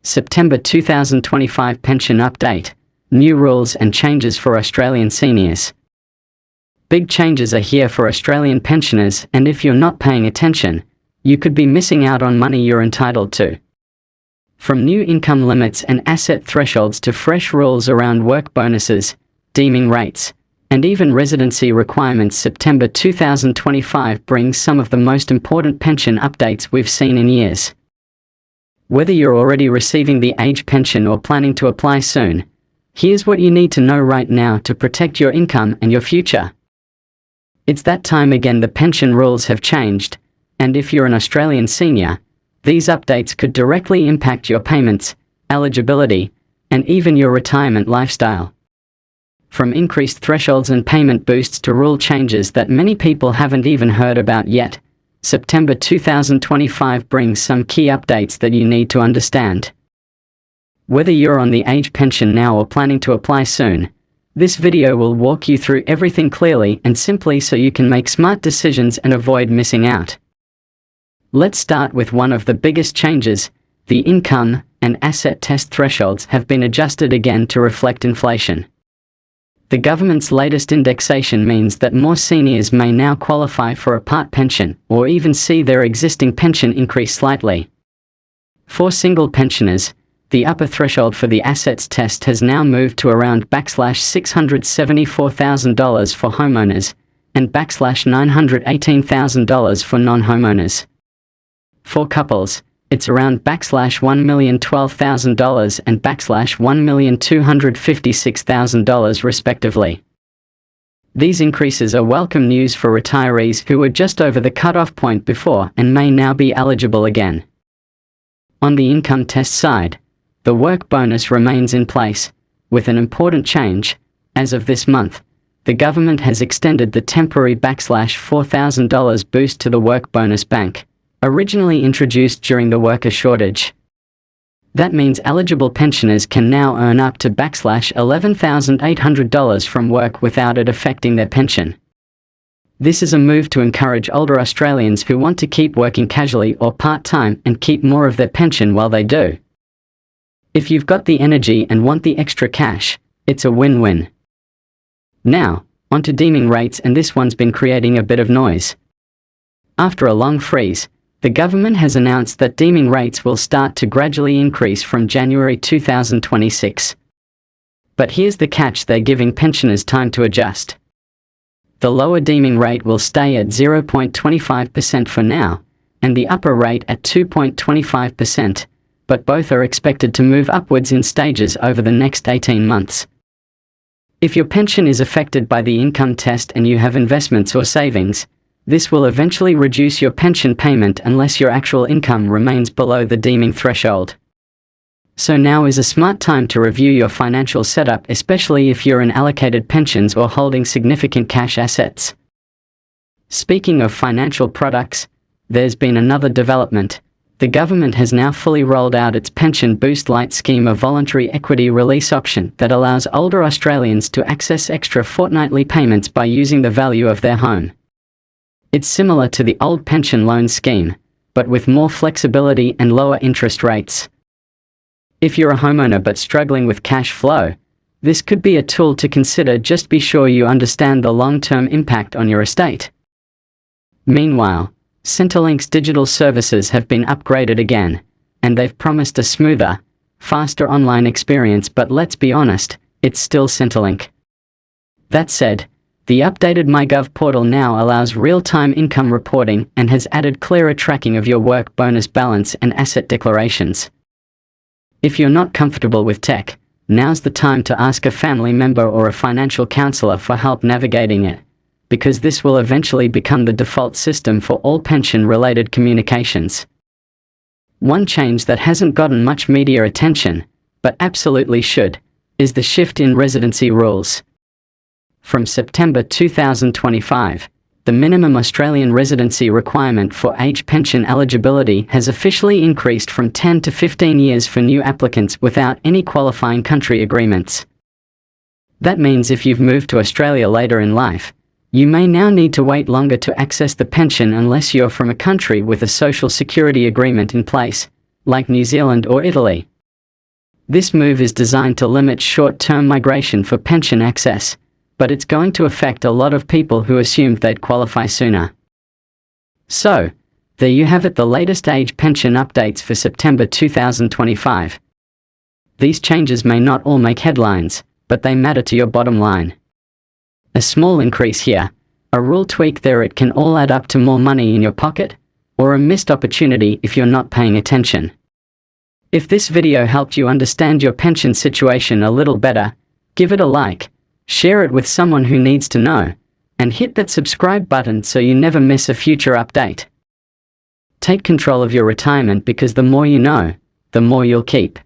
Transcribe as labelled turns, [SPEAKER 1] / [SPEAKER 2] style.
[SPEAKER 1] September 2025 Pension Update. New rules and changes for Australian seniors. Big changes are here for Australian pensioners, and if you're not paying attention, you could be missing out on money you're entitled to. From new income limits and asset thresholds to fresh rules around work bonuses, deeming rates, and even residency requirements, September 2025 brings some of the most important pension updates we've seen in years. Whether you're already receiving the age pension or planning to apply soon, here's what you need to know right now to protect your income and your future. It's that time again. The pension rules have changed, and if you're an Australian senior, these updates could directly impact your payments, eligibility, and even your retirement lifestyle. From increased thresholds and payment boosts to rule changes that many people haven't even heard about yet, September 2025 brings some key updates that you need to understand. Whether you're on the age pension now or planning to apply soon, this video will walk you through everything clearly and simply so you can make smart decisions and avoid missing out. Let's start with one of the biggest changes. The income and asset test thresholds have been adjusted again to reflect inflation. The government's latest indexation means that more seniors may now qualify for a part pension or even see their existing pension increase slightly. For single pensioners, the upper threshold for the assets test has now moved to around $674,000 for homeowners and $918,000 for non-homeowners. For couples, it's around $1,012,000 and $1,256,000 respectively. These increases are welcome news for retirees who were just over the cutoff point before and may now be eligible again. On the income test side, the work bonus remains in place, with an important change. As of this month, the government has extended the temporary $4,000 boost to the work bonus bank, originally introduced during the worker shortage. That means eligible pensioners can now earn up to $11,800 from work without it affecting their pension. This is a move to encourage older Australians who want to keep working casually or part-time and keep more of their pension while they do. If you've got the energy and want the extra cash, it's a win-win. Now, onto deeming rates, and this one's been creating a bit of noise. After a long freeze, the government has announced that deeming rates will start to gradually increase from January 2026. But here's the catch: they're giving pensioners time to adjust. The lower deeming rate will stay at 0.25% for now, and the upper rate at 2.25%, but both are expected to move upwards in stages over the next 18 months. If your pension is affected by the income test and you have investments or savings, this will eventually reduce your pension payment unless your actual income remains below the deeming threshold. So now is a smart time to review your financial setup, especially if you're in allocated pensions or holding significant cash assets. Speaking of financial products, there's been another development. The government has now fully rolled out its Pension Boost Light scheme, a voluntary equity release option that allows older Australians to access extra fortnightly payments by using the value of their home. It's similar to the old pension loan scheme, but with more flexibility and lower interest rates. If you're a homeowner but struggling with cash flow, this could be a tool to consider. Just be sure you understand the long-term impact on your estate. Meanwhile, Centrelink's digital services have been upgraded again, and they've promised a smoother, faster online experience, but let's be honest, it's still Centrelink. That said, the updated myGov portal now allows real-time income reporting and has added clearer tracking of your work bonus balance and asset declarations. If you're not comfortable with tech, now's the time to ask a family member or a financial counselor for help navigating it, because this will eventually become the default system for all pension-related communications. One change that hasn't gotten much media attention, but absolutely should, is the shift in residency rules. From September 2025, the minimum Australian residency requirement for age pension eligibility has officially increased from 10 to 15 years for new applicants without any qualifying country agreements. That means if you've moved to Australia later in life, you may now need to wait longer to access the pension unless you're from a country with a social security agreement in place, like New Zealand or Italy. This move is designed to limit short-term migration for pension access, but it's going to affect a lot of people who assumed they'd qualify sooner. So, there you have it, the latest age pension updates for September 2025. These changes may not all make headlines, but they matter to your bottom line. A small increase here, a rule tweak there, it can all add up to more money in your pocket, or a missed opportunity if you're not paying attention. If this video helped you understand your pension situation a little better, give it a like, share it with someone who needs to know, and hit that subscribe button so you never miss a future update. Take control of your retirement, because the more you know, the more you'll keep.